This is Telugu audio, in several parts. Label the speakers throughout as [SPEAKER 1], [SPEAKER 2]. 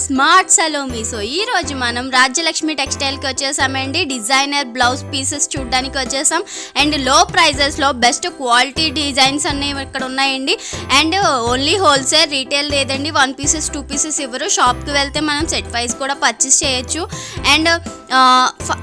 [SPEAKER 1] స్మార్ట్ సలోమి. సో ఈ రోజు మనం రాజ్యలక్ష్మి టెక్స్టైల్ కి వచ్చేసామండి. డిజైనర్ బ్లౌజ్ పీసెస్ చూడడానికి వచ్చేసాం అండ్ లో ప్రైజెస్ లో బెస్ట్ క్వాలిటీ డిజైన్స్ అన్ని ఇక్కడ ఉన్నాయండి. అండ్ ఓన్లీ హోల్సేల్, రీటైల్ లేదండి. 1 పీసెస్ 2 పీసెస్ ఇవ్వరు. షాప్ కి వెళ్తే మనం సెట్ వైజ్ కూడా పర్చేస్ చేయొచ్చు. అండ్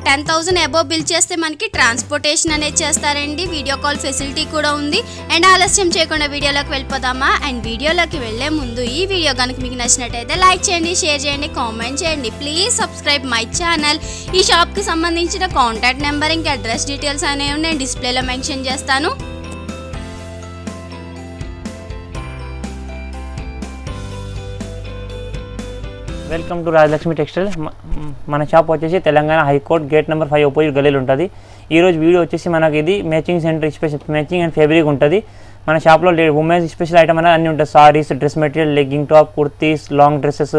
[SPEAKER 1] 10,000 అబోవ్ బిల్ చేస్తే మనకి ట్రాన్స్పోర్టేషన్ అనేది చేస్తారండి. వీడియో కాల్ ఫెసిలిటీ కూడా ఉంది. అండ్ ఆలస్యం చేయకుండా వీడియోలోకి వెళ్ళిపోదామా? అండ్ వీడియోలోకి వెళ్ళే ముందు ఈ వీడియో కనుక మీకు నచ్చినట్టయితే లైక్ చేయండి, షేర్ చేయండి, కామెంట్ చేయండి. Please subscribe my channel. ఈ షాప్కి సంబంధించిన కాంటాక్ట్ నెంబర్ ఇంకా అడ్రస్ డీటెయిల్స్ అనేవి నేను డిస్ప్లేలో మెన్షన్ చేస్తాను.
[SPEAKER 2] Welcome to Rajalakshmi textile. మన షాప్ వచ్చేసి Telangana high court gate number 5 opposite గలీలో ఉంటుంది. ఈరోజు వీడియో వచ్చేసి మనకి ఇది matching centre, special matching and fabric ఉంటుంది. మన షాప్లో ఉమెన్స్ స్పెషల్ ఐటమ్ అనేది అన్నీ ఉంటాయి. Saris, dress material, legging top, kurtis, long dresses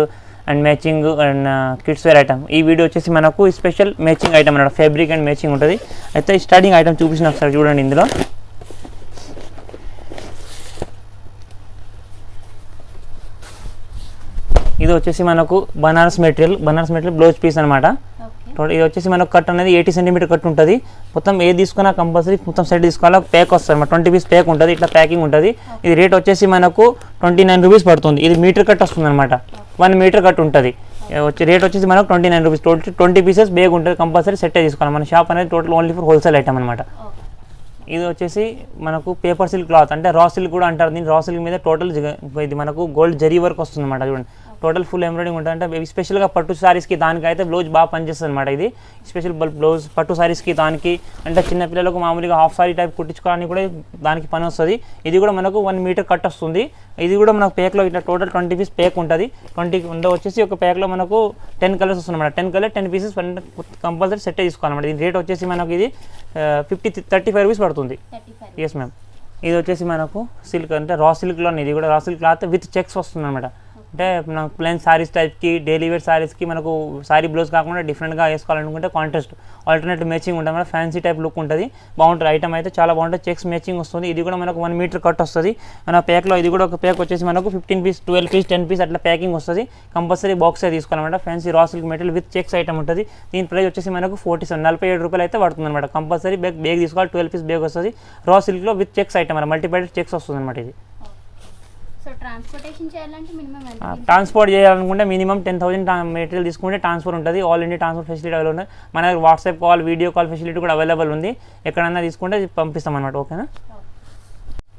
[SPEAKER 2] and matching and kids wear item. ఈ వీడియో వచ్చేసి మనకు స్పెషల్ మ్యాచింగ్ ఐటమ్ అన్నమాట. ఫ్యాబ్రిక్ అండ్ మ్యాచింగ్ ఉంటుంది. అయితే స్టార్టింగ్ ఐటమ్ చూపించిన ఒకసారి చూడండి. ఇందులో ఇది వచ్చేసి మనకు బనారస్ మెటీరియల్ బ్లౌజ్ పీస్ అనమాట. ఇది వచ్చేసి మనకు కట్ అనేది 80 సెంటీమీటర్ కట్ ఉంటుంది. మొత్తం ఏది తీసుకున్నా కంపల్సరీ మొత్తం సెట్ తీసుకోవాలా. ప్యాక్ వస్తుంది అనమాట. 20 పీస్ ప్యాక్ ఉంటుంది. ఇట్లా ప్యాకింగ్ ఉంటుంది. ఇది రేట్ వచ్చేసి మనకు 29 రూపీస్ పడుతుంది. ఇది మీటర్ కట్ వస్తుంది అనమాట. 1 మీటర్ కట్ ఉంటుంది. రేట్ వచ్చేసి మనకు 29 రూపీస్. 20 పీసెస్ బ్యాగ్ ఉంటుంది. కంపల్సరీ సెట్ తీసుకోవాలి. మన షాప్ అనేది total only for wholesale item అనమాట. ఇది వచ్చేసి మనకు పేపర్ సిల్క్ క్లాత్, అంటే రా సిల్క్ కూడా అంటారు దీన్ని. రా సిల్క్ మీద టోటల్ ఇది మనకు గోల్డ్ జరీ వర్క్ వస్తుంది అనమాట. చూడండి, టోటల్ ఫుల్ ఎంబ్రాయిడింగ్ ఉంటుంది. అంటే స్పెషల్గా పట్టు సారీస్కి దానికైతే బ్లౌజ్ బాగా పనిచేస్తుంది అనమాట. ఇది స్పెషల్ బ్లౌజ్ పట్టు సారీస్కి దానికి, అంటే చిన్నపిల్లలకు మామూలుగా హాఫ్ సారీ టైప్ కుట్టించుకోవడానికి కూడా దానికి పని వస్తుంది. ఇది కూడా మనకు 1 మీటర్ కట్ వస్తుంది. ఇది కూడా మనకు ప్యాక్లో ఇట్లా టోటల్ 20 పీస్ ప్యాక్ ఉంటుంది. 20 వచ్చేసి ఒక ప్యాక్లో మనకు 10 కలర్స్ వస్తుంది అనమాట. 10 కలర్ 10 పీసెస్ కంపల్సరీ సెట్ తీసుకోవాలన్నమాట. దీని రేట్ వచ్చేసి మనకు ఇది 35 రూపీస్ పడుతుంది. Yes ma'am. ఇది వచ్చేసి మనకు సిల్క్, అంటే రా సిల్క్లో, ఇది కూడా raw silk cloth with checks వస్తుంది అనమాట. అంటే మనకు ప్లెయిన్ సారీస్ టైప్కి, డైలీ వేర్ సారీస్కి మనకు సారీ బ్లౌజ్ కాకుండా డిఫరెంట్గా వేసుకోవాలనుకుంటే కాంట్రాస్ట్ ఆల్టర్నేట్ మ్యాచింగ్ ఉంటుంది అనమాట. ఫ్యాన్సీ టైప్ లుక్ ఉంటుంది. బాగుంటుంది. ఐటమ్ అయితే చాలా బాగుంటుంది. చెక్స్ మ్యాచింగ్ వస్తుంది. ఇది కూడా మనకు 1 మీటర్ కట్ వస్తుంది. మన ప్యాక్లో ఇది కూడా ఒక ప్యాక్ వచ్చేసి మనకు 15 పీస్, 12 పీస్, 10 పీస్ అట్లా ప్యాకింగ్ వస్తుంది. కంపల్సరీ బాక్సే తీసుకోవాలన్నమాట. ఫ్యాన్సీ రా silk material with checks item ఉంటుంది. దీని ప్రైస్ వచ్చేసి మనకు 47 రూపాయలు అయితే పడుతుంది అనమాట. కంపల్సరీ బ్యాగ్ తీసుకోవాలి. 12 పీస్ బ్యాగ్ వస్తుంది. రా సిల్క్లో విత్ చెక్స్ ఐటమ్ అనమాట. మల్టీపైడ్ చెక్స్ వస్తుంది అనమాట. ఇది ట్రాన్స్పోర్ట్ చేయాలనుకుంటే మినిమం 10,000 మెటీరియల్ తీసుకుంటే ట్రాన్స్ఫర్ ఉంటుంది. All India transport facility available ఉంది. మన దగ్గర WhatsApp call, video call facility కూడా అవైలబుల్ ఉంది. ఎక్కడన్నా తీసుకుంటే పంపిస్తాం అనమాట. ఓకేనా.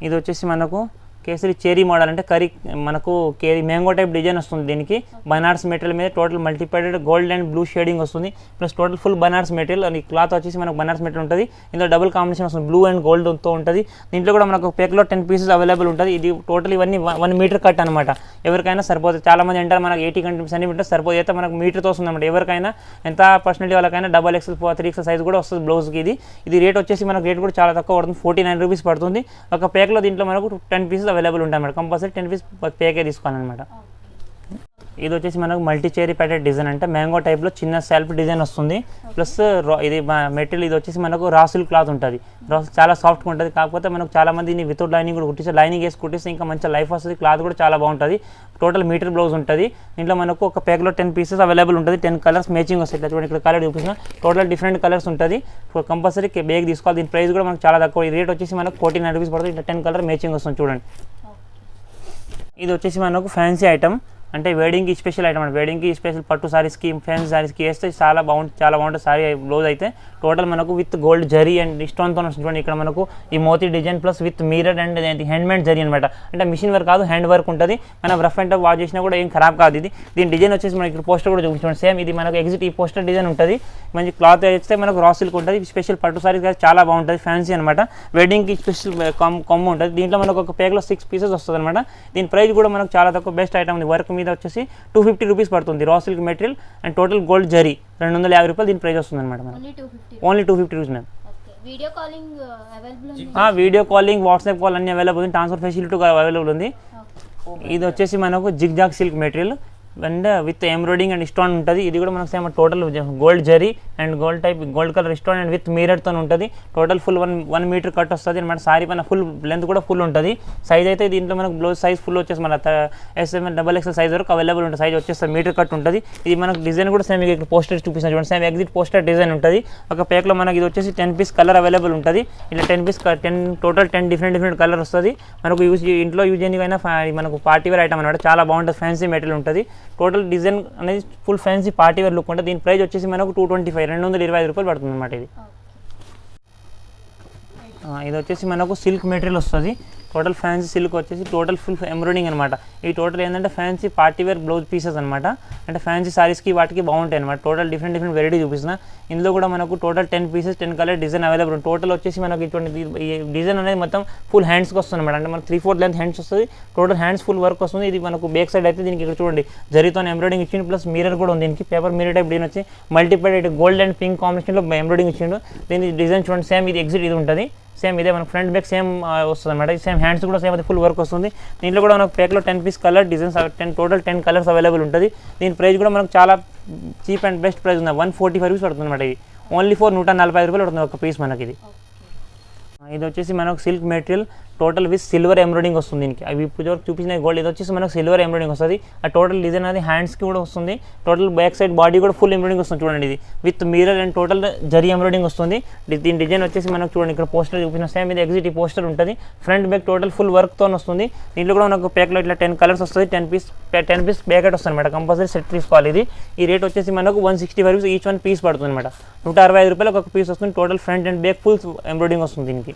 [SPEAKER 2] ఇది వచ్చేసి మనకు కేసరి చేరీ మోడల్, అంటే కర్రీ మనకు మ్యాంగో టైప్ డిజైన్ వస్తుంది. దీనికి బనారస్ మెటీరియల్ మీద టోటల్ మల్టీపైడెడ్ గోల్డ్ అండ్ బ్లూ షేడింగ్ వస్తుంది. Plus total full Banaras material. అని క్లాత్ వచ్చేసి మనకు బనారస్ మెటీరియల్ ఉంటుంది. ఇందులో డబుల్ కాంబినేషన్ వస్తుంది. బ్లూ అండ్ గోల్డ్తో ఉంటుంది. దీంట్లో కూడా మనకు ప్యాక్లో 10 పీసెస్ అవైలబుల్ ఉంటుంది. ఇది టోటల్ ఇవన్నీ 1 మీటర్ కట్ అనమాట. ఎవరికైనా సరిపోతుంది. చాలా మంది అంటారు మనకు 80 సెంటీమీటర్స్ సరిపోతుంది. అయితే మనకు మీటర్తో వస్తుంది అనమాట. ఎవరికైనా ఎంత పర్సనాలిటీ వాళ్ళకైనా XXL 3XL సైజ్ కూడా వస్తుంది బ్లౌజ్కి. ఇది రేట్ వచ్చేసి మనకు రేట్ కూడా చాలా తక్కువ పడుతుంది. 49 రూపీస్ పడుతుంది. ఒక ప్యాక్లో దీంట్లో మనకు 10 పీసెస్ అవైలబుల్ ఉంటాయి అన్నమాట. కంపల్సరీ 10 పీస్ ప్యాకే తీసుకోవాలన్నమాట. ఇది వచ్చేసి మనకు మల్టీ చేరీ ప్యాటెడ్ డిజైన్, అంటే మ్యాంగో టైప్లో చిన్న సెల్ఫ్ డిజైన్ వస్తుంది. ప్లస్ ఇది మెటీరియల్ ఇది వచ్చేసి మనకు రా సిల్క్ క్లాత్ ఉంటుంది. చాలా సాఫ్ట్గా ఉంటుంది. కాకపోతే మనకు చాలా మంది దీన్ని వితౌట్ లైనింగ్ కూడా కుట్టిస్తే, లైనింగ్ వేసి కుట్టిస్తే ఇంకా మంచి లైఫ్ వస్తుంది. క్లాత్ కూడా చాలా బాగుంటుంది. టోటల్ మీటర్ బ్లౌజ్ ఉంటుంది. దీంట్లో మనకు ఒక ప్యాక్లో 10 పీసెస్ అవైలబుల్ ఉంటుంది. 10 కలర్స్ మ్యాచింగ్ వస్తాయి. ఇట్లా చూడండి, ఇక్కడ కలర్ చూపిస్తున్నా. టోటల్ డిఫరెంట్ కలర్స్ ఉంటుంది. కంపల్సరీ బ్యాగ్ తీసుకోవాలి. దీని ప్రైస్ కూడా మనకు చాలా తక్కువ. ఈ రేట్ వచ్చేసి మనకు 49 రూపీస్ పడుతుంది. ఇట్లా 10 కలర్ మ్యాచింగ్ వస్తుంది. చూడండి, ఇది వచ్చేసి మనకు ఫ్యాన్సీ ఐటమ్, అంటే వెడ్డింగ్కి స్పెషల్ ఐటమ్. వెడ్డింగ్కి స్పెషల్ పట్టు సారీస్కి, ఫ్యాన్సీ సారీస్కి వేస్తే చాలా బాగుంటుంది సారీ బ్లౌజ్ అయితే. టోటల్ మనకు విత్ గోల్డ్ జరీ అండ్ స్టోన్తో వస్తుంది. ఇక్కడ మనకు ఈ మోతీ design plus with mirror and handmade zari అనమాట. అంటే మిషన్ వర్క్ కాదు, హ్యాండ్ వర్క్ ఉంటుంది. మనం రఫ్ అండ్ టఫ్ వాష్ చేసినా కూడా ఏం ఖరాబ్ కాదు. ఇది దీని డిజైన్ వచ్చేసి మనకి ఇక్కడ పోస్టర్ కూడా చూపించండి. సేమ్ ఇది మనకు ఎగ్జిట్ ఈ పోస్టర్ డిజైన్ ఉంటుంది. మంచి క్లాత్ వేస్తే మనకు రా సిల్క్ ఉంటుంది. స్పెషల్ పట్టు సారీస్ చాలా బాగుంటుంది. ఫ్యాన్సీ అనమాట. వెడ్డింగ్కి స్పెషల్ కొమ్ము ఉంటుంది. దీంట్లో మనకు ఒక ప్యాక్లో 6 పీసెస్ వస్తుంది అనమాట. దీని ప్రైస్ కూడా మనకు చాలా తక్కువ. బెస్ట్ ఐటమ్ ఉంది. వర్క్ మీద వచ్చేసి 250 రూపీస్ పడుతుంది. Raw silk material and total gold zari 250 రూపాయలు దీని ప్రైస్ వస్తుంది అనమాట. Only 250 rupees ma'am. Video calling, WhatsApp call అన్ని అవైలబుల్ ఉంది. ట్రాన్స్ఫర్ ఫెసిలిటీ అవైలబుల్ ఉంది. ఇది వచ్చేసి మనకు zigzag silk material, and with embroidering and stone ఉంటుంది. ఇది కూడా మనకు same total gold zari and gold type gold colour stone and with మిర్రర్తో ఉంటుంది. టోటల్ ఫుల్ 1 మీటర్ కట్ వస్తుంది అనమాట. సారీ పైన ఫుల్ లెంత్ కూడా ఫుల్ ఉంటుంది. సైజ్ అయితే దీంట్లో మనకు బ్లౌజ్ సైజ్ ఫుల్ వచ్చేసి మన SM XXL సైజ్ వరకు అవైలబుల్ ఉంటుంది. సైజ్ వచ్చేసి మీటర్ కట్ ఉంటుంది. ఇది మనకు డిజైన్ కూడా సేమ్ ఇక్కడ పోస్టర్ చూపిస్తాను చూడండి. సేమ్ ఎగ్జిట్ పోస్టర్ డిజైన్ ఉంటుంది. ఒక ప్యాక్లో మనకి ఇది వచ్చేసి 10 పీస్ కలర్ అవైలబుల్ ఉంటుంది. ఇలా 10 టోటల్ 10 డిఫరెంట్ కలర్ వస్తుంది. మనకు ఇంట్లో యూజ్ చేయనికైనా మనకు పార్టీ వేర్ ఐటమ్ అనమాట. చాలా బాగుంటుంది. ఫ్యాన్సీ మెటీరియల్ ఉంటుంది. టోటల్ డిజైన్ అనేది full fancy party wear look ఉంటుంది. దీని ప్రైస్ వచ్చేసి మనకు 225 రూపాయలు పడుతుంది అనమాట. ఇది వచ్చేసి మనకు సిల్క్ మెటీరియల్ వస్తుంది. టోటల్ ఫ్యాన్సీ సిల్క్ వచ్చేసి టోటల్ ఫుల్ ఎంబ్రాయిడింగ్ అనమాట. ఈ టోటల్ ఏంటంటే fancy party wear blouse pieces అనమాట. అంటే ఫ్యాన్సీ సారీస్కి వాటికి బాగుంటాయి అనమాట. టోటల్ డిఫరెంట్ వెరైటీ చూపిస్తున్నా. ఇందులో కూడా మనకు total 10 pieces 10 colour design available ఉంది. టోటల్ వచ్చేసి మనకి ఇటువంటి ఈ డిజైన్ అనేది మొత్తం ఫుల్ హ్యాండ్స్కి వస్తుంది అనమాట. అంటే మనకు 3/4 లెంత్ హ్యాండ్స్ వస్తుంది. టోటల్ హ్యాండ్స్ ఫుల్ వర్క్ వస్తుంది. ఇది మనకు బ్యాక్ సైడ్ అయితే దీనికి ఇక్కడ చూడండి జరీతో ఎంబ్రాయిడింగ్ ఇచ్చిండు. ప్లస్ మిర్రర్ కూడా ఉంది. దీనికి పేపర్ మిర్రర్ టైప్ డిజైన్ వచ్చి మల్టిప్లైడ్ గోల్డ్ అండ్ పింక్ కాంబినేషన్లో ఎంబ్రాయిడింగ్ ఇచ్చిండు. దీని డిజైన్ చూడండి. సేమ్ ఇది ఎగ్జిట్ ఇది ఉంటుంది. సేమ్ ఇదే మనకు ఫ్రంట్ బ్యాక్ సేమ్ వస్తుంది అనమాట. సేమ్ హ్యాండ్స్ కూడా సేమ్ అయితే ఫుల్ వర్క్ వస్తుంది. దీంట్లో కూడా మనకు ప్యాక్లో 10 piece colour designs total 10 colours available ఉంటుంది. దీని ప్రైస్ కూడా మనకు చాలా చీప్ అండ్ బెస్ట్ ప్రైస్ ఉంది. 145 రూపీస్ పడుతుంది అనమాట. ఇది ఓన్లీ ఫర్ 145 రూపాయలు పడుతుంది ఒక పీస్ మనకి. ఇది వచ్చేసి మనకు silk material total with silver embroidering వస్తుంది. దీనికి అవి ఇప్పుడు చూపించిన గోల్డ్ ఇది వచ్చేసి మనకు సిల్వర్ ఎంబ్రాయిడింగ్ వస్తుంది. ఆ టోటల్ డిజైన్ అనేది హ్యాండ్స్కి కూడా వస్తుంది. టోటల్ బ్యాక్ సైడ్ బాడీ కూడా ఫుల్ ఎంబ్రాయిడింగ్ వస్తుంది చూడండి. ఇది with mirror and total zari embroidering వస్తుంది. దీని డిజైన్ వచ్చేసి మనకు చూడండి ఇక్కడ పోస్టర్ చూపించిన సేమ్ ఇది ఎగ్జిట్ పోస్టర్ ఉంటుంది. ఫ్రంట్ బ్యాక్ టోటల్ ఫుల్ వర్క్తో వస్తుంది. దీంట్లో కూడా మనకు ప్యాక్లో ఇట్లా 10 కలర్స్ వస్తుంది. 10 పీస్ ప్యాకెట్ వస్తుంది అనమాట. కంపల్సరీ సెట్ తీసుకోవాలి. ఇది ఈ రేట్ వచ్చేసి మనకు 165 రూపీస్ ఈచ్ 1 పీస్ పడుతుంది అనమాట. 165 రూపాయలు ఒక పీస్ వస్తుంది. Total front and back full embroidering వస్తుంది. దీనికి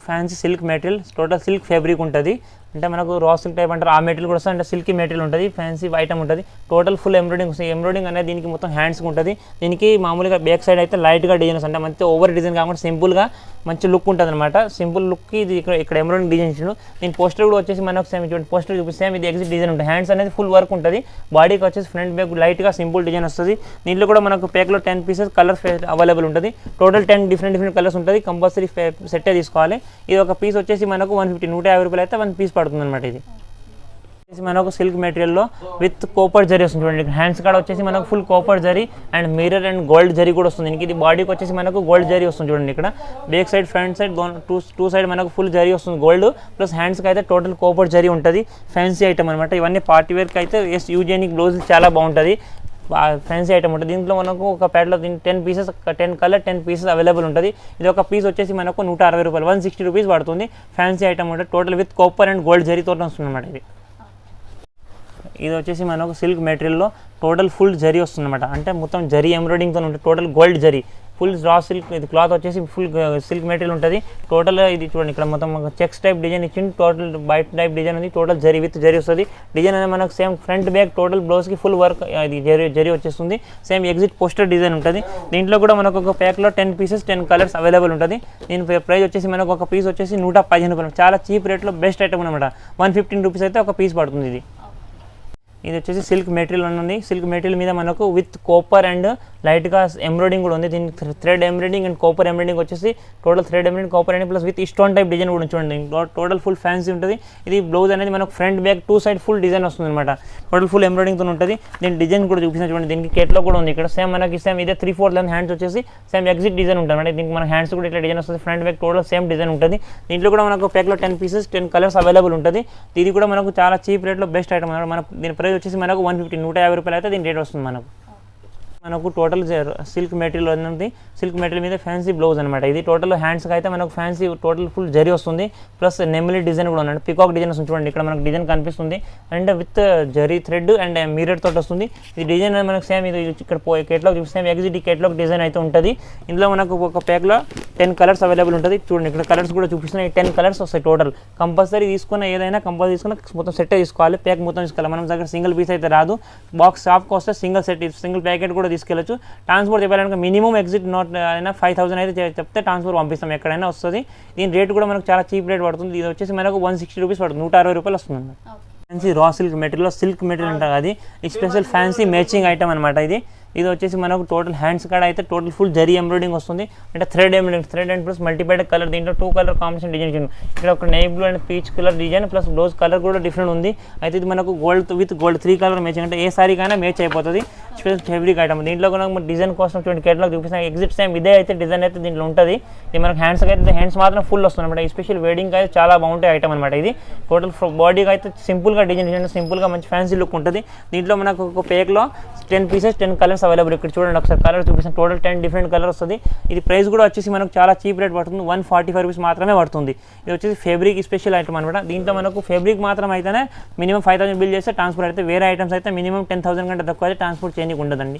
[SPEAKER 2] fancy silk material total silk fabric ఉంటుంది. అంటే మనకు రా సిల్క్ టైప్ అంటారు. ఆ మెటీరియల్ కూడా వస్తుంది. అంటే సిల్కీ మెటీరియల్ ఉంటుంది. ఫ్యాన్సీ ఐటమ్ ఉంటుంది. టోటల్ ఫుల్ ఎంబ్రాయిడింగ్ వస్తుంది. ఎంబ్రాయిడింగ్ అనేది దీనికి మొత్తం హ్యాండ్స్కి ఉంటుంది. దీనికి మామూలుగా బ్యాక్ సైడ్ అయితే లైట్గా డిజైన్స్ అంటే మంచి ఓవర్ డిజైన్ కాకుండా సింపుల్గా మంచి లుక్ ఉంటుంది అనమాట. సింపుల్ లుక్కి ఇది ఇక్కడ ఎంబ్రాయిడింగ్ డిజైన్ ఇచ్చిండు. దీని పోస్టర్ కూడా వచ్చేసి మనకు సేమ్ చూడండి. పోస్టర్ చూపిస్తే సేమ్ ఇది ఎగ్జిట్ డిజైన్ ఉంటుంది. హ్యాండ్స్ అనేది ఫుల్ వర్క్ ఉంటుంది. బాడీకి వచ్చేసి ఫ్రంట్ బ్యాక్ లైట్గా సింపుల్ డిజైన్ వస్తుంది. దీంట్లో కూడా మనకు ప్యాక్లో 10 పీసెస్ కలర్స్ అవైలబుల్ ఉంటుంది. టోటల్ 10 డిఫరెంట్ కలర్స్ ఉంటుంది. కంపల్సరీ సెట్టే తీసుకోవాలి. ఇది ఒక పీస్ వచ్చేసి మనకు 150 రూపాయలు అయితే 1 పీస్ పడుతుంది అనమాట. ఇది మనకు సిల్క్ మెటీరియల్లో విత్ కోపర్ జరీ వస్తుంది చూడండి. హ్యాండ్స్ కాడ వచ్చేసి మనకు full Cooper zari and mirror and gold zari కూడా వస్తుంది. ఇది బాడీకి వచ్చేసి మనకు గోల్డ్ జరీ వస్తుంది చూడండి. ఇక్కడ back side front side two side మనకు ఫుల్ జరీ వస్తుంది గోల్డ్. ప్లస్ హ్యాండ్స్కి అయితే టోటల్ కోపర్ జరీ ఉంటుంది. ఫ్యాన్సీ ఐటమ్ అనమాట. ఇవన్నీ పార్టీ వేర్కి అయితే యూజ్ చేయడానికి బ్లౌజ్ చాలా బాగుంటుంది. ఫ్యాన్సీ ఐటమ్ ఉంటుంది. దీంట్లో మనకు ఒక ప్యాడ్లో 10 పీసెస్ 10 కలర్ 10 పీసెస్ అవైలబుల్ ఉంటుంది. ఇది ఒక పీస్ వచ్చేసి మనకు 160 రూపాయలు 160 రూపీస్ పడుతుంది. ఫ్యాన్సీ ఐటమ్ ఉంటుంది. Total with copper and gold జరీతో వస్తుంది అనమాట. ఇది వచ్చేసి మనకు సిల్క్ మెటీరియల్లో టోటల్ ఫుల్ జరీ వస్తుంది అనమాట. అంటే మొత్తం జరీ ఎంబ్రాయిడింగ్తో ఉంటుంది. Total gold zari full raw silk. ఇది క్లాత్ వచ్చేసి ఫుల్ సిల్క్ మెటీరియల్ ఉంటుంది. టోటల్ ఇది చూడండి ఇక్కడ మొత్తం చెక్స్ టైప్ డిజైన్ ఇచ్చింది. టోటల్ బైట్ టైప్ డిజైన్ ఉంది. టోటల్ జరీ విత్ జరీ వస్తుంది. డిజైన్ అనేది మనకు సేమ్ ఫ్రంట్ బ్యాక్ టోటల్ బ్లౌజ్కి ఫుల్ వర్క్ ఇది జరీ వచ్చేస్తుంది. సేమ్ ఎగ్జిట్ పోస్టర్ డిజైన్ ఉంటుంది. దీంట్లో కూడా మనకు ఒక ప్యాక్లో 10 పీసెస్ 10 కలర్స్ అవైలబుల్ ఉంటుంది. దీని ప్రైస్ వచ్చేసి మనకు ఒక పీస్ వచ్చేసి 115 రూపాయలు. చాలా చీప్ రేట్లో బెస్ట్ ఐటమ్ అనమాట. 115 రూపీస్ అయితే ఒక పీస్ పడుతుంది. ఇది వచ్చేసి సిల్క్ మెటీరియల్ ఉంది. సిల్క్ మెటీరియల్ మీద మనకు విత్ కోపర్ అండ్ లైట్గా ఎంబ్రాయిడింగ్ కూడా ఉంది. దీనికి thread embroidering and copper embroidering వచ్చేసి total thread embroidering copper embroidering plus with stone type design కూడా చూడండి. టోటల్ ఫుల్ ఫ్యాన్సీ ఉంటుంది. ఇది బ్లౌజ్ అనేది మనకు front back 2 side full design వస్తుంది అనమాట. టోటల్ ఫుల్ ఎంబ్రాయిడింగ్తో ఉంటుంది. దీని డిజైన్ కూడా చూపించిన చూడండి. దీనికి కేట్లో కూడా ఉంది. ఇక్కడ సేమ్ మనకి సేమ్ ఇదే 3/4 లెంత్ హ్యాండ్స్ వచ్చేసి సేమ్ ఎగ్జిట్ డిజైన్ ఉంటుంది అనమాట. దీనికి మన హ్యాండ్స్ కూడా ఇట్లా డిజైన్ వస్తుంది. Front back total same design ఉంటుంది. దీంట్లో కూడా మనకు ప్యాక్లో 10 పీసెస్ 10 కలర్స్ అవైలబుల్ ఉంటుంది. ఇది కూడా మనకు చాలా చీప్ రేట్లో బెస్ట్ ఐటమ్ అనమాట. మనకు దీని ప్రైస్ వచ్చేసి మనకు 150 రూపాయలు అయితే దీని రేట్ వస్తుంది మనకు టోటల్ సిల్క్ మెటీరియల్ ఉంది. సిల్క్ మెటీరియల్ మీద ఫ్యాన్సీ బ్లౌజ్ అనమాట. ఇది టోటల్ హ్యాండ్స్కి అయితే మనకు ఫ్యాన్సీ టోటల్ ఫుల్ జరీ వస్తుంది. ప్లస్ నెమిలీ డిజైన్ కూడా ఉంది. పికాక్ డిజైన్ వస్తుంది చూడండి. ఇక్కడ మనకు డిజైన్ కనిపిస్తుంది. And with zari thread and mirror తోటి వస్తుంది. ఈ డిజైన్ మనకు సేమ్ ఇది ఇక్కడ catalogue same exact catalogue design అయితే ఉంటుంది. ఇందులో మనకు ఒక ప్యాక్లో 10 కలర్స్ అవైలబుల్ ఉంటుంది. చూడండి ఇక్కడ కలర్స్ కూడా చూపిస్తున్నాయి. 10 కలర్స్ వస్తాయి టోటల్. కంపల్సరీ తీసుకున్న ఏదైనా కంపల్సరీ తీసుకున్న మొత్తం సెట్ తీసుకోవాలి. ప్యాక్ మొత్తం తీసుకోవాలి. మనం దగ్గర సింగిల్ పీస్ అయితే రాదు. బాక్స్ షాప్కి వస్తే సింగిల్ సెట్ సింగిల్ ప్యాకెట్ కూడా తీసుకెళ్ళచ్చు. ట్రాన్స్పోర్ట్ చెప్పాలంటే మినిమం ఎగ్జిట్ నాట్ అయినా 5000 అయితే చెప్తే ట్రాన్స్పోర్ట్ పంపిస్తాం. ఎక్కడైనా వస్తుంది. దీని రేట్ కూడా మనకు చాలా చీప్ రేట్ పడుతుంది. ఇది వచ్చేసి మనకు 160 రూపీస్ పడుతుంది. 160 రూపాయలు వస్తుంది. ఫ్యాన్సీ రా సిల్క్ మెటీరియల్ సిల్క్ మెటీరియల్ ఉంటుంది. అది స్పెషల్ ఫ్యాన్సీ మ్యాచింగ్ ఐటమ్ అనమాట. ఇది ఇది వచ్చేసి మనకు టోటల్ హ్యాండ్స్ కాడ అయితే టోటల్ ఫుల్ జరీ ఎంబ్రాయిడింగ్ వస్తుంది, అంటే thread embroidering, thread and plus మల్టీపైడ్ కలర్, దీంట్లో 2 కలర్ కాంబినేషన్ డిజైన్. ఇక్కడ ఒక navy blue and peach colour design plus blouse colour కూడా డిఫరెంట్ ఉంది. అయితే ఇది మనకు gold with gold 3 colour matching, అంటే ఏ సారీకైనా మ్యాచ్ అయిపోతుంది. Special fabric item. దీంట్లో కూడా డిజైన్ కోసం చూడండి కేటలాగ్ చూపిస్తాను. ఎగ్జిట్ సేమ్ ఇదే అయితే డిజైన్ అయితే దీంట్లో ఉంటుంది. ఇది మనకు హ్యాండ్స్కి అయితే హ్యాండ్స్ మాత్రం ఫుల్ వస్తుంది అనమాట. ఈ స్పెషల్ వెడ్డింగ్ అయితే చాలా బాగుంటాయి ఐటమ్ అనమాట. ఇది టోటల్ బాడీకి అయితే సింపుల్గా డిజైన్ సింపుల్గా మంచి ఫ్యాన్సీ లుక్ ఉంటుంది. దీంట్లో మనకు ఒక పేక్లో 10 పీసెస్ 10 కలర్స్ అవైలబుల్. ఇక్కడ చూడండి ఒకసారి కలర్ చూపిస్తాను. టోటల్ 10 డిఫరెంట్ కలర్ వస్తుంది. ఇది ప్రైస్ కూడా వచ్చేసి మనకు చాలా చీప్ రేట్ పడుతుంది, 145 రూపీస్ మాత్రమే పడుతుంది. ఇది వచ్చేసి ఫ్యాబ్రిక్ స్పెషల్ ఐటమ్ అనమాట. దీంట్లో మనకు ఫ్యాబ్రిక్ మాత్రం అయితేనే మినిమం 5000 బిల్ చేస్తే ట్రాన్స్పోర్ట్ అయితే, వేరే ఐటమ్స్ అయితే మినిమం 10,000 కంటే తక్కువ అయితే ట్రాన్స్పోర్ట్ చేయడానికి ఉండదండి.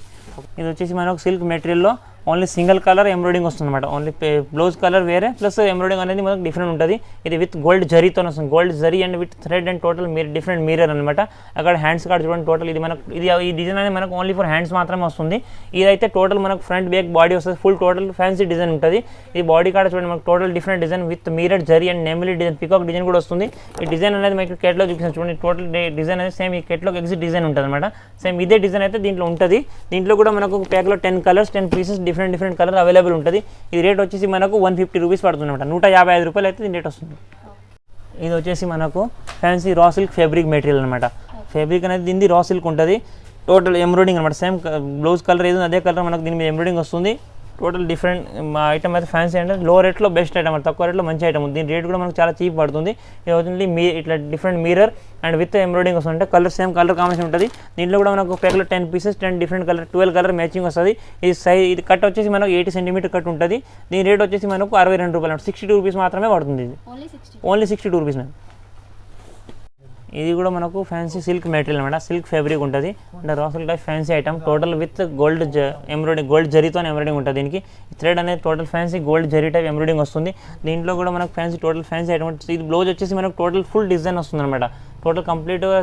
[SPEAKER 2] ఇది వచ్చేసి మనకు సిల్క్ మెటీరియల్లో ఓన్లీ సింగిల్ కలర్ ఎంబ్రాయిడింగ్ వస్తుంది అనమాట. ఓన్లీ బ్లౌజ్ కలర్ వేరే ప్లస్ ఎంబ్రాయిడింగ్ అనేది మనకు డిఫరెంట్ ఉంటుంది. ఇది విత్ గోల్డ్ జరీతో వస్తుంది, gold zari and with thread and total different mirror అనమాట. అక్కడ హ్యాండ్స్ కార్డ్ చూడండి టోటల్. ఇది మనకు ఈ డిజైన్ అనేది మనకు ఓన్లీ ఫర్ హ్యాండ్స్ మాత్రమే వస్తుంది. ఇదైతే టోటల్ మనకు ఫ్రంట్ బ్యాక్ బాడీ వస్తుంది, ఫుల్ టోటల్ ఫ్యాన్సీ డిజైన్ ఉంటుంది. ఈ బాడీ కార్డ్ చూడండి మనకు total different design with mirror zari and నెమిలీ డిజైన్, పికాక్ డిజైన్ కూడా వస్తుంది. ఈ డిజైన్ అనేది మీకు కేటలాగ్ చూపిస్తాను చూడండి. టోటల్ డిజైన్ అనేది సేమ్ ఈ కేటలాగ్ ఎగ్జిట్ డిజైన్ ఉంటుంది అనమాట. సేమ్ ఇదే డిజైన్ అయితే దీంట్లో ఉంటుంది. దీంట్లో కూడా మనకు ప్యాక్లో 10 colours 10 pieces different colour available ఉంటుంది. ఇది రేట్ వచ్చేసి మనకు 150 రూపీస్ పడుతుంది అనమాట. 155 రూపాయలు అయితే దీని రేట్ వస్తుంది. ఇది వచ్చేసి మనకు fancy raw silk fabric material అనమాట. ఫ్యాబ్రిక్ అనేది దీన్ని రా సిల్క్ ఉంటుంది. టోటల్ ఎంబ్రాయిడింగ్ అనమాట. సేమ్ బ్లౌజ్ కలర్ ఏదో అదే కలర్ మనకు దీని మీద ఎంబ్రాయిడింగ్ వస్తుంది. టోటల్ డిఫరెంట్ ఐటమ్ అయితే ఫ్యాన్సీ అంటే లో రేట్లో బెస్ట్ ఐటమ్, తక్కువ రేట్లో మంచి ఐటమ్. దీని రేట్ కూడా మనకు చాలా చీప్ పడుతుంది. ఇది అవుతుంది ఇట్లా different mirror and with embroidering వస్తుంది, కలర్ సేమ్ కలర్ కాంబినేషన్ ఉంటుంది. దీంట్లో కూడా మనకు ప్యాక్లో 10 pieces 10 different colour 12 colour matching వస్తుంది. ఇది కట్ వచ్చేసి మనకు 80 సెంటీమీటర్ కట్ ఉంటుంది. దీని రేట్ వచ్చేసి మనకు 62 రూపాయలు, 62 రూపీస్ మాత్రమే పడుతుంది. ఇది ఓన్లీ 62 రూపీస్ మ్యామ్. ఇది కూడా మనకు ఫ్యాన్సీ సిల్క్ మెటీరియల్ అనమాట. సిల్క్ ఫ్యాబ్రిక్ ఉంటుంది అంటే raw silk type fancy item. Total with gold embroidering, gold జరీతో ఎంబ్రాయిడింగ్ ఉంటుంది. దీనికి థ్రెడ్ అనేది total fancy gold zari type embroidering వస్తుంది. దీంట్లో కూడా మనకు ఫ్యాన్సీ టోటల్ ఫ్యాన్సీ ఐటమ్. ఇది బ్లౌజ్ వచ్చేసి మనకు టోటల్ ఫుల్ డిజైన్ వస్తుంది అనమాట. టోటల్ కంప్లీట్గా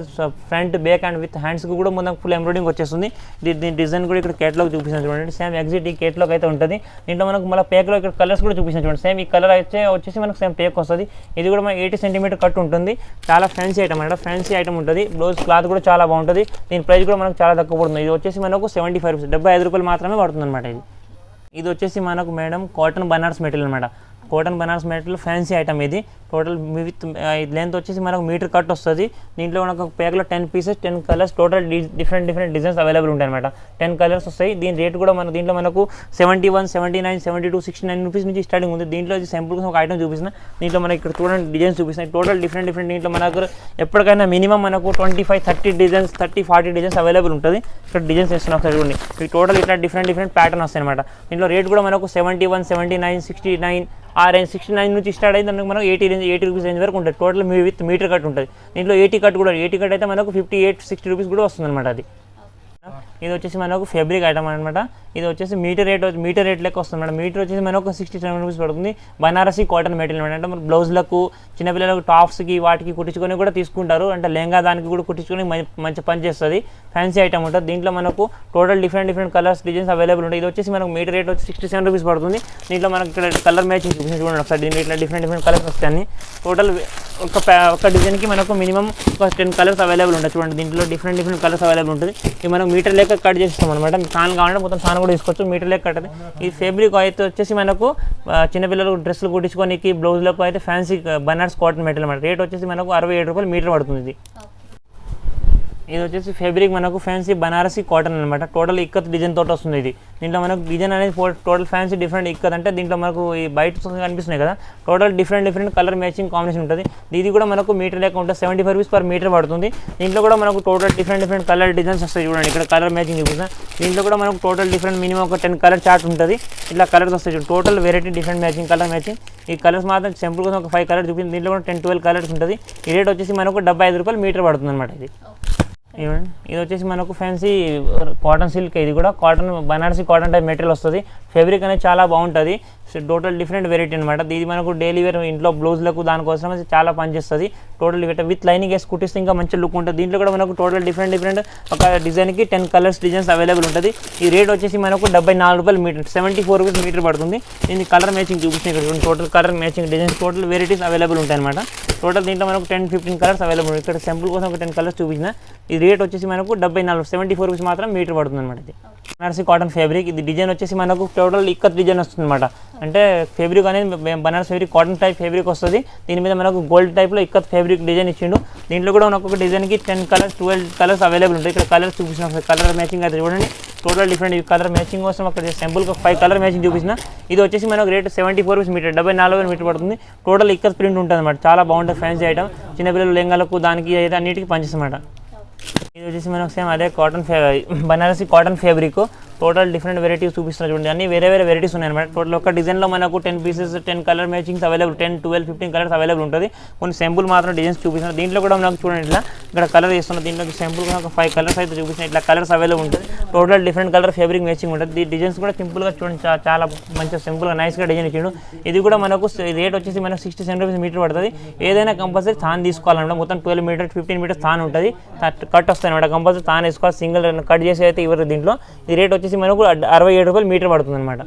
[SPEAKER 2] ఫ్రంట్ బ్యాక్ అండ్ విత్ హ్యాండ్స్కి కూడా మనకు ఫుల్ ఎంబ్రాయిడింగ్ వచ్చేస్తుంది. దీని డిజైన్ కూడా ఇక్కడ కేటలాగ్ చూపిస్తాను చూడండి. సేమ్ ఎగ్జిట్ ఈ కేటలాగ్ అయితే ఉంటుంది. దీంట్లో మనకు మళ్ళీ పేక్లో ఇక్కడ కలర్స్ కూడా చూపిస్తాను చూడండి. సేమ్ ఈ కలర్ అయితే వచ్చేసి మనకు సేమ్ పేక్ వస్తుంది. ఇది కూడా మనకి 80 సెంటీమీటర్ కట్ ఉంటుంది. చాలా ఫ్యాన్సీ ఐటమ్ అనమాట. ఫ్యాన్సీ ఐటమ్ ఉంటుంది. బ్లౌజ్ క్లాత్ కూడా చాలా బాగుంటుంది. దీని ప్రైస్ కూడా మనకు చాలా తక్కువ పడుతుంది. ఇది వచ్చేసి మనకు 75 రూపీస్, 75 రూపాయలు మాత్రమే పడుతుంది అనమాట. ఇది వచ్చేసి మనకు మేడం కాటన్ బనారస్ మెటీరియల్ అనమాట. Cotton Banaras material fancy item. ఇది టోటల్ విత్ లెంత్ వచ్చేసి మనకు మీటర్ కట్ వస్తుంది. దీంట్లో మనకు ప్యాక్లో 10 pieces 10 colours total different designs available ఉంటాయి అనమాట. 10 కలర్స్ వస్తాయి. దీని రేట్ కూడా మనకు దీంట్లో మనకు 71, 79, 72, 69 రూపీస్ నుంచి స్టార్టింగ్ ఉంది. దీంట్లో సింపుల్గా ఒక ఐటమ్ చూపిస్తున్నా. దీంట్లో మనకి ఇక్కడ చూడండి డిజైన్స్ చూపిస్తున్నాయి. టోటల్ డిఫరెంట్ దీంట్లో మనకు ఎప్పటికైనా మినిమం మనకు 25, 30 డిజైన్స్ 30, 40 డిజైన్స్ అవైలబుల్ ఉంటుంది. ఇక్కడ డిజైన్స్ వేస్తున్నాం ఒకసారి చూడండి. ఈ టోటల్ ఇట్లా డిఫరెంట్ ప్యాటర్న్ వస్తాయి అనమాట. దీంట్లో రేట్ కూడా మనకు 71, 79, 69 ఆ రేంజ్ 69 నుంచి స్టార్ట్ అయితే మనకు 80 రూపీస్ రేంజ్ వరకు ఉంటుంది. టోటల్ విత్ మీటర్ కట్ ఉంటుంది. దీంట్లో 80 కట్ కూడా, 80 కట్ అయితే మనకు 58, 60 రూపీస్ కూడా వస్తుంది అనమాట. అది ఇది వచ్చేసి మనకు ఫ్యాబ్రిక్ ఐటమ్ అనమాట. ఇది వచ్చేసి మీటర్ రేట్ లెక్క వస్తుంది మేడం. మీటర్ వచ్చేసి మనకు 67 రూపీస్ పడుతుంది. బనారసి కాటన్ మెటీరియల్ అంటే మన బ్లౌజ్లకు చిన్నపిల్లలకు టాప్స్కి వాటికి కుట్టించుకొని కూడా తీసుకుంటారు. అంటే లెహంగా దానికి కూడా కుట్టించుకొని మంచి పని చేస్తుంది. ఫ్యాన్సీ ఐటమ్ ఉంటుంది. దీంట్లో మనకు total different colours designs available ఉంటాయి. ఇది వచ్చేసి మనకు మీటర్ రేట్ వచ్చి 67 రూపీస్ పడుతుంది. దీంట్లో మనకు ఇక్కడ కలర్ మ్యాచింగ్ చూడండి ఒకసారి. దీంట్లో ఇట్లా డిఫరెంట్ కలర్స్ వస్తాయి. టోటల్ ఒక డిజైన్కి మనకు మినిమం ఒక 10 కలర్స్ అవైలబుల్ ఉంటాయి. చూడండి దీంట్లో డిఫరెంట్ కలర్స్ అవైలబుల్ ఉంటుంది. ఇది మనం మీటర్ లెక్క కట్ చేస్తాం అనమాట. మీకు సాన్ కావాలంటే మొత్తం సాన్ కూడా తీసుకోవచ్చు. మీటర్ లెక్క కట్టది. ఈ ఫ్యాబ్రిక్ అయితే వచ్చేసి మనకు చిన్నపిల్లలు డ్రెస్సులు కుట్టించుకోనికి బ్లౌజ్లకు అయితే ఫ్యాన్సీ బనారస్ కాటన్ మెటీరియల్ అనమాట. రేట్ వచ్చేసి మనకు 67 రూపాయలు మీటర్ పడుతుంది. ఇది వచ్చేసి ఫ్యాబ్రిక్ మనకు ఫ్యాన్సీ బనారసి కాటన్ అనమాట. టోటల్ ఇక్కత్ డిజైన్ తోటి వస్తుంది. ఇది దీంట్లో మనకు డిజైన్ అనేది టోటల్ ఫ్యాన్సీ డిఫరెంట్ ఇక్కత్ అంటే దీంట్లో మనకు ఈ బయట కనిపిస్తున్నాయి కదా. Total different colour matching combination ఉంటుంది. ఇది కూడా మనకు మీటర్ లెక్క ఉంటుంది. 75 రూపీస్ పర్ మీటర్ పడుతుంది. దీంట్లో కూడా మనకు టోటల్ డిఫరెంట్ కలర్ డిజైన్స్ వస్తాయి. చూడండి ఇక్కడ కలర్ మ్యాచింగ్ చూపిస్తాను. దీంట్లో కూడా మనకు టోటల్ డిఫరెంట్ మినిమం ఒక 10 కలర్ చార్ట్ ఉంటుంది. ఇట్లా కలర్స్ వస్తాయి. Total variety different matching colour matching. ఈ కలర్స్ మాత్రం సింపుల్ కోసం ఒక 5 కలర్ చూపించింది. దీంట్లో కూడా 10, 12 కలర్స్ ఉంటుంది. ఈ రేట్ వచ్చేసి మనకు 75 రూపాయలు మీటర్ పడుతుంది అనమాట. ఇది వచ్చేసి మనకు ఫ్యాన్సీ కాటన్ సిల్క్. ఇది కూడా cotton Banarasi cotton type material వస్తుంది. ఫ్యాబ్రిక్ అనేది చాలా బాగుంటుంది. టోటల్ డిఫరెంట్ వెరైటీ అనమాట. ఇది మనకు డైలీ వేర్ ఇంట్లో బ్లౌజ్లకు దానికోసం చాలా పనిచేస్తుంది. టోటల్ విత్ లైనింగ్ వేసి కుట్టిస్తే ఇంకా మంచి లుక్ ఉంటుంది. దీంట్లో కూడా మనకు టోటల్ డిఫరెంట్ ఒక డిజైన్కి 10 కలర్స్ డిజైన్స్ అవైలబుల్ ఉంటుంది. ఈ రేట్ వచ్చేసి మనకు 74 రూపాయలు మీటర్, 74 రూపీస్ మీటర్ పడుతుంది. దీనికి కలర్ మ్యాచింగ్ చూపిస్తుంది. ఇక్కడ total colour matching designs total varieties available ఉంటాయి అనమాట. టోటల్ దీంట్లో మనకు 10-15 కలర్స్ అవైలబుల్. ఇక్కడ సింపుల్ కోసం ఒక 10 కలర్స్ చూపించిన. ఈ రేట్ వచ్చేసి మనకు 74 రూపీస్ మాత్రం మీటర్ పడుతుంది అనమాట. ఇది బనారసి కాటన్ ఫ్యాబ్రిక్. ఇది డిజైన్ వచ్చేసి మనకు టోటల్ ఇక్కత్ డిజైన్ వస్తుంది అనమాట. అంటే ఫ్యాబ్రిక్ అనేది Banaras fabric cotton type fabric వస్తుంది. దీని మీద మనకు గోల్డ్ టైప్లో ఇక్కత్ ఫ్యాబ్రిక్ డిజైన్ ఇచ్చిండు. దీంట్లో కూడా మనకు ఒక డిజైన్కి 10 కలర్స్ 12 కలర్స్ అవైలబుల్ ఉంటాయి. ఇక్కడ కలర్స్ చూపించిన కలర్ మ్యాచింగ్ అయితే చూడండి టోటల్ డిఫరెంట్. ఈ కలర్ మ్యాచింగ్ కోసం అక్కడ సింపుల్గా 5 కలర్ మ్యాచింగ్ చూపించిన. ఇది వచ్చేసి మనకు రేట్ 74 రూపీస్ మీటర్, 74 మీటర్ పడుతుంది. టోటల్ ఇక్కత్ ప్రింట్ ఉంటుంది అనమాట. చాలా బాగుంటుంది ఫ్యాన్సీ ఐటమ్. చిన్నపిల్లలు లెంగాలకు దానికి అయితే అన్నిటికీ పనిచేస్తామన్నమాట. ఇది వచ్చేసి మనకు సేమ్ అదే cotton Banarasi cotton fabric. Total different varieties చూపిస్తున్నారు చూడండి. అన్ని వేరే వెరైటీస్ ఉన్నాయి అనమాట. టోటల్ ఒక డిజైన్లో మనకు 10 pieces 10 colour matchings available, 10, 12, 15 colours available ఉంటుంది. కొన్ని సింపుల్ మాత్రం డిజైన్స్ చూపిస్తున్నారు. దీంట్లో కూడా మనకు చూడండి ఇట్లా ఇక్కడ కలర్ చేస్తున్నారు. దీంట్లో సింపుల్గా ఒక 5 కలర్స్ అయితే చూపిస్తున్నారు. ఇట్లా కలర్స్ అవైలబుల్ ఉంటుంది. Total different colour fabric matching ఉంటుంది. ఈ డిజైన్స్ కూడా సింపుల్గా చూడండి చాలా మంచిగా సింపుల్గా నైస్గా డిజైన్ ఇచ్చిండు. ఇది కూడా మనకు రేట్ వచ్చేసి మనకు 67 రూపీస్ మీటర్ పడుతుంది. ఏదైనా కంపల్సరీ తాను తీసుకోవాలన్నమాట. మొత్తం 12 మీటర్ 15 మీటర్స్ తాను ఉంటుంది. కట్ వస్తాయి అనమాట. కంపల్సరీ తాను వేసుకోవాలి. సింగిల్ కట్ చేసి అయితే ఇవ్వరు దీంట్లో. ఈ రేట్ వచ్చేసి మనకు 67 రూపాయలు మీటర్ పడుతుంది అనమాట.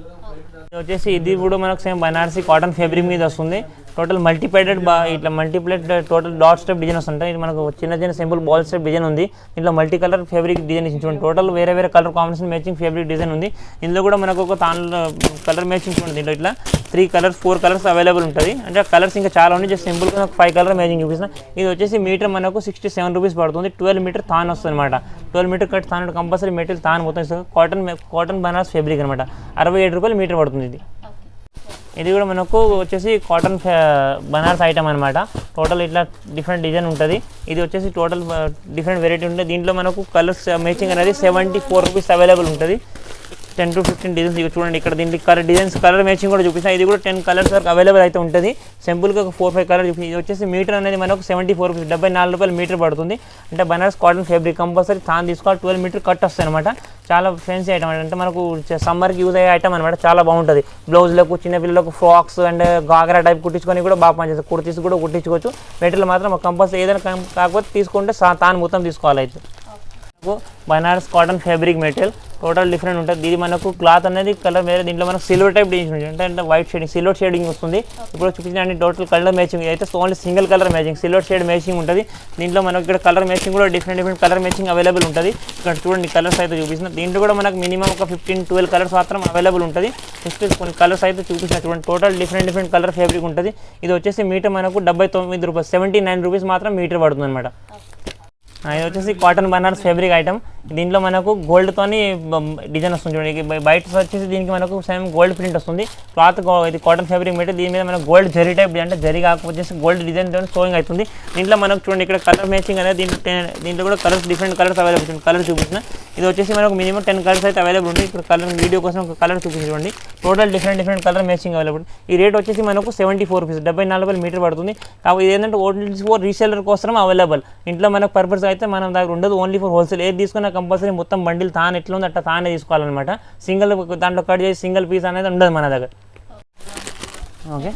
[SPEAKER 2] ఇది వచ్చేసి ఇది కూడా మనకు సేమ్ బనారసి కాటన్ ఫ్యాబ్రిక్ మీద వస్తుంది. టోటల్ మల్టీప్లేటెడ్ ఇట్లా multiplate total dot step design వస్తుంటాయి. ఇది మనకు చిన్న సింపుల్ బాల్ స్టెప్ డిజైన్ ఉంది. దీంట్లో మల్టీ కలర్ ఫ్యాబ్రిక్ డిజైన్ ఇచ్చింది. టోటల్ వేరే colour combination matching fabric design ఉంది. ఇందులో కూడా మనకు ఒక కలర్ మ్యాచింగ్ ఉంటుంది. దీంట్లో ఇట్లా 3 కలర్స్ 4 కలర్స్ అవైలబుల్ ఉంటుంది. అంటే కలర్స్ ఇంకా చాలా ఉన్నాయి. జస్ట్ సింపుల్గా నాకు 5 కలర్ మ్యాచింగ్ చూపిస్తాను. ఇది వచ్చేసి మీటర్ మనకు 67 రూపీస్ పడుతుంది. 12 మీటర్ తాను వస్తుంది అనమాట. 12 మీటర్ కట్ తాను కంపల్సరీ మెటీరియల్ తాను మొత్తం ఇస్తుంది. కాటన్ బనారస్ ఫ్యాబ్రిక్ అనమాట. 67 రూపాయలు మీటర్ పడుతుంది. ఇది కూడా మనకు వచ్చేసి కాటన్ బనారస్ ఐటమ్ అనమాట. టోటల్ ఇట్లా డిఫరెంట్ డిజైన్ ఉంటుంది. ఇది వచ్చేసి టోటల్ డిఫరెంట్ వెరైటీ ఉంటుంది. దీంట్లో మనకు కలర్స్ మ్యాచింగ్ అనేది 74 రూపీస్ అవైలబుల్ ఉంటుంది. 10 to 15 డిజైన్స్ ఇవి చూడండి. ఇక్కడ దీనికి కలర్ మ్యాచింగ్ కూడా చూపిస్తాను. ఇది కూడా 10 కలర్స్ వరకు అవైలబుల్ అయితే ఉంటుంది. సింపుల్గా ఒక 4-5 కలర్ చూపిస్తాను. ఇది వచ్చేసి మీటర్ అనేది మనకు 74 రూపీస్, 74 రూపాయలు మీటర్ పడుతుంది. అంటే బనారస్ కాటన్ ఫ్యాబ్రిక్ కంపల్సరీ తాను తీసుకోవాలి. 12 మీటర్ కట్ వస్తాయి అనమాట. చాలా ఫ్యాన్సీ ఐటమ్ అంటే మనకు సమ్మర్కి యూజ్ అయ్యే ఐటమ్ అనమాట. చాలా బాగుంటుంది. బ్లౌజ్లకు చిన్నపిల్లలకు ఫ్రాక్స్ అండ్ గాగ్రా టైప్ కుట్టించుకొని కూడా బాగా పనిచేస్తుంది. కుర్తీస్ కూడా కుట్టించుకోవచ్చు. మెటీరియల్ మాత్రం కంపల్సరీ ఏదైనా కాకపోతే తీసుకుంటే తాను మొత్తం తీసుకోవాలి. అయితే Banaras cotton fabric material total different ఉంటుంది. ఇది మనకు క్లాత్ అనేది కలర్ వేరే. దీంట్లో మనకు సిల్వర్ టైప్ డిజైన్ ఉంటుంది. అంటే వైట్ షేడింగ్ సిల్వర్ షేడింగ్ వస్తుంది. ఇప్పుడు చూపించిన టోటల్ కలర్ మ్యాచింగ్ అయితే only single colour matching silver shade matching ఉంటుంది. దీంట్లో మనకు ఇక్కడ కలర్ మ్యాచింగ్ కూడా డిఫరెంట్ కలర్ మ్యాచింగ్ అవైలబుల్ ఉంటుంది. ఇక్కడ చూడండి కలర్స్ అయితే చూపిస్తున్నా. దీంట్లో కూడా మనకు మినిమం ఒక 15-12 కలర్స్ మాత్రం అవైలబుల్ ఉంటుంది. నెక్స్ట్ కొన్ని కలర్స్ అయితే చూపిస్తున్నా చూడండి. టోటల్ డిఫరెంట్ కలర్ ఫ్యాబ్రిక్ ఉంటుంది. ఇది వచ్చేసి మీటర్ మనకు 79 రూపాయలు, 79 రూపీస్ మాత్రం మీటర్ పడుతుంది అనమాట. ఇది వచ్చేసి కాటన్ బనారస్ ఫ్యాబ్రిక్ ఐటమ్. దీంట్లో మనకు గోల్డ్తోని డిజైన్ వస్తుంది చూడండి. బయట వచ్చేసి దీనికి మనకు సేమ్ గోల్డ్ ప్రింట్ వస్తుంది. క్లాత్ ఇది కాటన్ ఫ్యాబ్రిక్ మెటీరియల్. దీని మీద మనకు గోల్డ్ జరీ టైప్ అంటే జరీ కాకపోతే గోల్డ్ డిజైన్ షోయింగ్ అవుతుంది. దీంట్లో మనకు చూడండి ఇక్కడ కలర్ మ్యాచింగ్ అనేది దీంట్లో కూడా కలర్స్ డిఫరెంట్ కలర్స్ అవైలబుల్ ఉంటుంది. కలర్ చూపించిన ఇది వచ్చేసి మనకు మినిమం 10 కలర్స్ అయితే అవైలబుల్ ఉంటుంది. ఇక్కడ కలర్ వీడియో కోసం ఒక కలర్ చూపించండి. Total different colour matching available. ఈ రేట్ వచ్చేసి మనకు 74 రూపీస్, 74 రూపాయలు మీటర్ పడుతుంది. కాబట్టి ఇది ఏంటంటే ఓన్లీ ఫర్ రీసెల్లర్ కోసం అవైలబుల్. ఇంట్లో మనకు పర్పస్ అయితే మనం దగ్గర ఉండదు. Only for wholesale. ఏది తీసుకున్నా కంపల్సరీ మొత్తం బండిల్ తాను ఎట్లా ఉంది అట్లా తానే తీసుకోవాలన్నమాట. సింగిల్ దాంట్లో కట్ చేసి సింగిల్ పీస్ అనేది ఉండదు మన దగ్గర. ఓకే,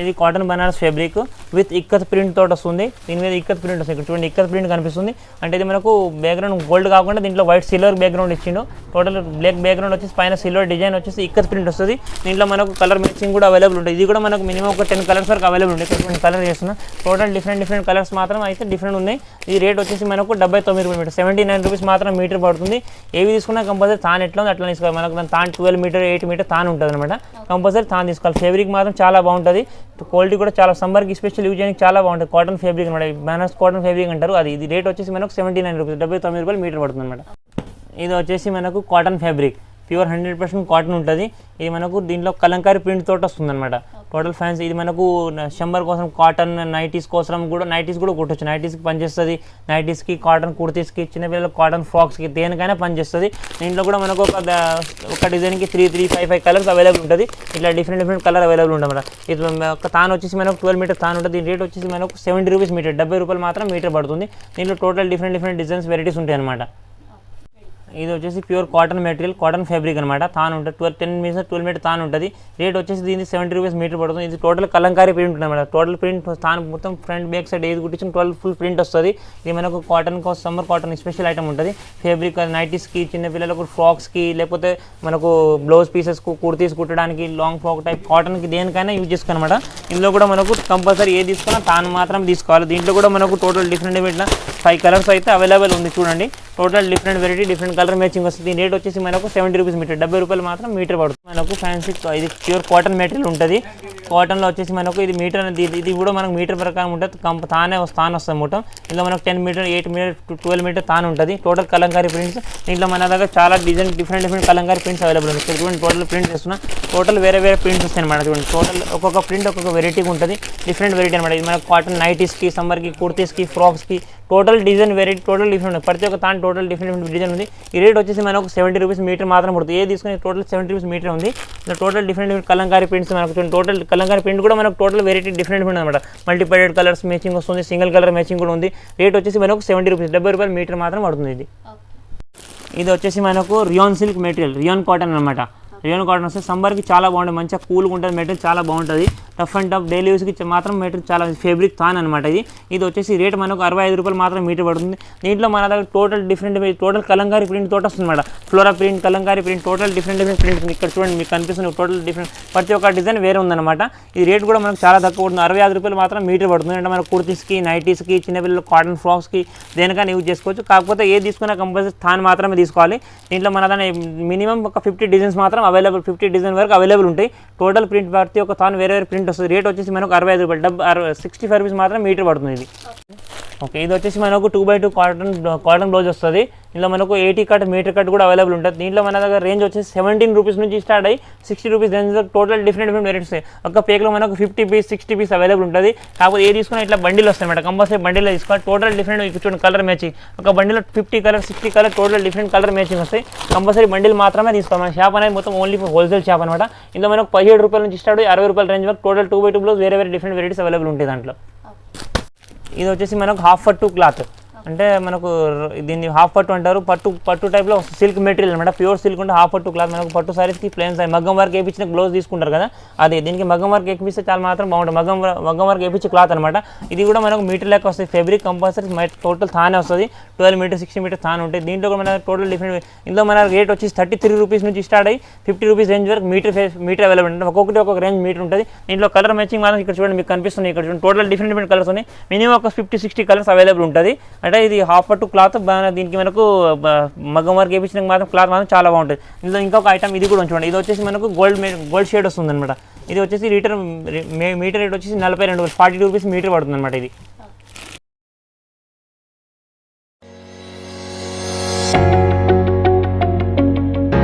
[SPEAKER 2] ఇది cotton Banaras fabric with ikat print తోటి వస్తుంది. దీని మీద ఇక్కత్ ప్రింట్ వస్తుంది. ఇక్కడ చూడండి ఇక్కత్ ప్రింట్ కనిపిస్తుంది. అంటే ఇది మనకు బ్యాక్గ్రౌండ్ గోల్డ్ కాకుండా దీంట్లో వైట్ సిల్వర్ బ్యాక్గ్రౌండ్ ఇచ్చిండు. టోటల్ బ్లాక్ బ్యాక్గ్రౌండ్ వచ్చేసి పైన సిల్వర్ డిజైన్ వచ్చేసి ఇక్కత్ ప్రింట్ వస్తుంది. దీంట్లో మనకు కలర్ మ్యాచింగ్ కూడా అవైలబుల్ ఉంటుంది. ఇది కూడా మనకు మినిమం ఒక 10 కలర్స్ వరకు అవైలబుల్ ఉంటుంది. ఇక్కడ కలర్ చేస్తున్నా. టోటల్ డిఫరెంట్ కలర్స్ మాత్రం అయితే డిఫరెంట్ ఉన్నాయి. ఈ రేట్ వచ్చేసి మనకు 79 రూపాయలు మీటర్, 79 రూపీస్ మాత్రం మీటర్ పడుతుంది. ఏవి తీసుకున్నా కంపల్సరీ తాను ఎట్లా ఉంది అట్లా తీసుకోవాలి. మనకు తాను 12 మీటర్ 8 మీటర్ తాను ఉంటుంది అనమాట. కంపల్సరీ తాను తీసుకోవాలి. ఫ్యాబ్రిక్ మాత్రం చాలా బాగుంటుంది. క్వాలిటీ కూడా చాలా సమ్మర్కి స్పెషల్ యూజ్ చేయడానికి చాలా బాగుంటుంది. కాటన్ ఫ్యాబ్రిక్ అనమాట. బనారస్ కాటన్ ఫ్యాబ్రిక్ అంటారు. అది ఇది రేట్ వచ్చేసి మనకు 79 రూపీస్, 79 రూపాయలు మీటర్ పడుతుంది అనమాట. ఇది వచ్చేసి మనకు కాటన్ ఫ్యాబ్రిక్ ప్యూర్ 100% కాటన్ ఉంటుంది. ఇది మనకు దీంట్లో కలంకారీ ప్రింట్ తోటి వస్తుంది అనమాట. టోటల్ ఫ్యాన్స్ ఇది మనకు షంబర్ కోసం కాటన్ నైటీస్ కోసం కూడా నైటీస్ కూడా కుట్టచ్చు. నైటీస్కి పనిచేస్తుంది. నైటీస్కి కాటన్ కుర్తీస్కి చిన్నపిల్లలకు కాటన్ ఫ్రాక్స్కి దేనికైనా పనిచేస్తుంది. దీంట్లో కూడా మనకు ఒక డిజైన్కి 3-5 కలర్స్ అవైలబుల్ ఉంటుంది. ఇట్లా డిఫరెంట్ కలర్ అవైలబుల్ ఉంటుంది అన్నమాట. ఇది ఒక తాను వచ్చేసి మనకు 12 మీటర్ తాను ఉంటుంది. దీని రేట్ వచ్చేసి మనకు 70 రూపీస్ మీటర్, 70 రూపాయలు మాత్రం మీటర్ పడుతుంది. దీంట్లో టోటల్ డిఫరెంట్ డిజైన్స్ వెరైటీస్ ఉంటాయి అనమాట. ఇది వచ్చేసి pure cotton material, cotton fabric అనమాట. తాను ఉంటుంది 10 మీటర్ 12 మీటర్ తాను ఉంటుంది. రేట్ వచ్చేసి దీన్ని 70 రూపీస్ మీటర్ పడుతుంది. ఇది టోటల్ కలంకారీ ప్రింట్ ఉంటుంది అనమాట. టోటల్ ప్రింట్ తాను మొత్తం ఫ్రంట్ బ్యాక్ సైడ్ ఏది కుట్టించిన 12 ఫుల్ ప్రింట్ వస్తుంది. ఇది మనకు కాటన్ కోసం సమ్మర్ కాటన్ స్పెషల్ ఐటమ్ ఉంటుంది. ఫ్యాబ్రిక్ నైటీస్కి, చిన్నపిల్లలకు ఫ్రాక్స్కి, లేకపోతే మనకు బ్లౌజ్ పీసెస్కు, కుర్తీస్ కుట్టడానికి, లాంగ్ ఫ్రాక్ టైప్ కాటన్కి దేనికైనా యూజ్ చేసుకోనమాట. ఇందులో కూడా మనకు కంపల్సరీ ఏది తీసుకున్నా తాను మాత్రం తీసుకోవాలి. దీంట్లో కూడా మనకు టోటల్ డిఫరెంట్ 5 కలర్స్ అయితే అవైలబుల్ ఉంది. చూడండి total different variety, different colour matching వస్తుంది. దీని రేట్ వచ్చేసి మనకు 70 రూపీస్ మీటర్, 70 రూపాయలు మాత్రం మీటర్ పడుతుంది. మనకు ఫ్యాన్సీ ఇది ప్యూర్ కాటన్ మెటీరియల్ ఉంటుంది. కాటన్లో వచ్చేసి మనకు ఇది మీటర్ ఇది కూడా మనకు మీటర్ ప్రకారం ఉంటుంది. తానే వస్తుంది మొత్తం. ఇందులో మనకు 10 మీటర్, 8 మీటర్, 12 మీటర్ తాను ఉంటుంది. Total Kalamkari prints. దీంట్లో మన దగ్గర చాలా design different Kalamkari prints available ఉంది. చూడండి టోటల్ ప్రింట్స్ చేస్తున్నా, టోటల్ వేరే ప్రింట్స్ వస్తాయి అనమాట. చూడండి టోటల్ ఒక్కొక్క ప్రింట్ ఒక్కొక్క వెరైటీగా ఉంటుంది, డిఫరెంట్ వెరైటీ అనమాట. ఇది మనకు కాటన్ నైటీస్కి, సమ్మర్కి, కుర్తీస్కి, ఫ్రాక్స్కి total design variety total different ఉంది. ప్రతి ఒక్క తాను టోటల్ డిఫరెంట్ డిజైన్ ఉంది. ఈ రేట్ వచ్చేసి మనకు 70 రూపీస్ మీటర్ మాత్రం పడుతుంది. ఏ తీసుకుని టోటల్ 70 రూపీస్ మీటర్ ఉంది. టోటల్ డిఫరెంట్ కలంకారీ ప్రింట్స్ మనకు టోటల్ కలంకారీ ప్రింట్ కూడా మనకు టోటల్ వెరైటీ డిఫరెంట్ ఉంది అనమాట. మల్టీపైడెడ్ కలర్స్ మ్యాచింగ్ వస్తుంది, సింగిల్ కలర్ మ్యాచింగ్ కూడా ఉంది. రేట్ వచ్చేసి మనకు 70 రూపీస్, 70 రూపాయలు మీటర్ మాత్రం పడుతుంది. ఇది వచ్చేసి మనకు rayon silk material, rayon cotton అనమాట. రియాన్ కాటన్ వస్తే సమ్మర్కి చాలా బాగుంటుంది, మంచిగా కూల్గా ఉంటుంది. మెటీరియల్ చాలా బాగుంటుంది. టఫ్ అండ్ టఫ్ డైలీ యూస్కి మాత్రం మెటీరియల్ చాలా ఫ్యాబ్రిక్ తాన్ అనమాట. ఇది వచ్చేసి రేట్ మనకు 65 రూపాయలు మాత్రం మీటర్ పడుతుంది. దీంట్లో మన దగ్గర total different total Kalamkari print తోట వస్తుంది అనమాట. Flora print, Kalamkari print, total different print ఉంది. ఇక్కడ చూడండి మీకు కనిపిస్తుంది టోటల్ డిఫరెంట్, ప్రతి ఒక్క డిజైన్ వేరే ఉందన్నమాట. ఈ రేట్ కూడా మనకు చాలా తక్కువ పడుతుంది. 65 రూపాయలు మాత్రం మీటర్ పడుతుంది. అంటే మన కుర్తీస్కి, నైటీస్కి, చిన్నపిల్లలు కాటన్ ఫ్రాక్స్కి దేనికైనా యూజ్ చేసుకోవచ్చు. కాకపోతే ఏది తీసుకున్నా కంపల్సరీ తాను మాత్రమే తీసుకోవాలి. దీంట్లో మన దాని మినిమం ఒక 50 డిజైన్స్ మాత్రం అవైలబుల్, 50 డిజైన్ వరకు అవైలబుల్ ఉంటాయి. టోటల్ ప్రింట్ ప్రతి ఒక్క తాను వేరే ప్రింట్ వస్తుంది. రేట్ వచ్చేసి మనకు 65 రూపాయలు, 65 రూపీస్ మాత్రం మీటర్ పడుతుంది ఇది. ఓకే, ఇది వచ్చేసి మనకు 2x2 కాటన్ బ్లౌజ్ వస్తుంది. ఇందులో మనకు 80 కట్, మీటర్ కట్ కూడా అవైలబుల్ ఉంటుంది. దీంట్లో మన దగ్గర రేంజ్ వచ్చేసి 17 రూపీస్ నుంచి స్టార్ట్ అయ్యి 60 rupees range total different varieties. ఒక పేక్లో మనకు 50 పీస్, 60 పీస్ అవైలబుల్ ఉంటుంది. కాకపోతే ఏ తీసుకున్నా ఇట్లా బండిల్ వస్తాయి అన్నమాట. కంపల్సరీ బండిల్లో తీసుకోవాలి. టోటల్ డిఫరెంట్ చూడండి కలర్ మ్యాచింగ్. ఒక బండిలో 50 colour, 60 colour total different colour matching వస్తాయి. కంపల్సరీ బండిల్ మాత్రమే తీసుకోవాలి. మన షాప్ అనేది మొత్తం ఓన్లీ హోల్సేల్ షాప్ అనమాట. ఇందులో మనకు 17 రూపాయల నుంచి స్టార్ట్ అయ్యి 60 రూపాయల రేంజ్ వరకు టోటల్ 2x2 బ్లౌజ్ వేరే డిఫరెంట్ వెరైటీస్ అవైలబుల్ ఉంటాయి దాంట్లో. ఇది వచ్చేసి మనకు హాఫ్ పట్టు క్లాత్, అంటే మనకు దీన్ని హాఫ్ పట్టు అంటారు. పట్టు టైప్లో సిల్క్ మెటీరియల్ అనమాట. ప్యూర్ సిల్క్ ఉంటే హాఫ్ పట్టు క్లాత్. మనకు పట్టు సారీస్కి ప్లేన్ సారీ మగ్గం వర్క్ వేయించిన గ్లౌజ్ తీసుకుంటారు కదా, అదే దీనికి మగ్గం వర్క్ వేపిస్తే చాలా మాత్రం బాగుంటుంది. మగ్గం వర్క్ వేయించే క్లాత్ అనమాట. ఇది కూడా మనకు మీటర్ లెక్క వస్తుంది. ఫ్యాబ్రిక్ కంపల్సరీ టోటల్ తానే వస్తుంది. 12 మీటర్, 60 మీటర్ తానే ఉంటాయి. దీంట్లో కూడా మన టోటల్ డిఫరెంట్. ఇందులో మన రేట్ వచ్చేసి 33 రూపీస్ నుంచి స్టార్ట్ అయ్యి 50 రూపీస్ రేంజ్ వరకు మీటర్ అవైలబుల్ ఉంటుంది. ఒక్కొక్కటి ఒక్కొక్క రేంజ్ మీటర్ ఉంటుంది. దీంట్లో కలర్ మ్యాచింగ్ మాత్రం ఇక్కడ చూడండి మీకు కనిపిస్తుంది. ఇక్కడ చూడండి టోటల్ డిఫరెంట్ కలర్స్ ఉన్నాయి. మినిమం ఒక 50-60 కలర్స్ అవైలబుల్ ఉంటుంది. అంటే ఇది హాఫ్ పట్టు క్లాత్. దీనికి మనకు మగ్గం వర్క్ వేయించిన మాత్రం క్లాత్ మాత్రం చాలా బాగుంటుంది. ఇందులో ఇంకొక ఐటమ్ ఇది కూడా చూడండి. ఇది వచ్చేసి మనకు గోల్డ్ షేడ్ వస్తుంది అనమాట. ఇది వచ్చేసి మీటర్ రేట్ వచ్చేసి 42, 40 రూపీస్ మీటర్ పడుతుంది అనమాట. ఇది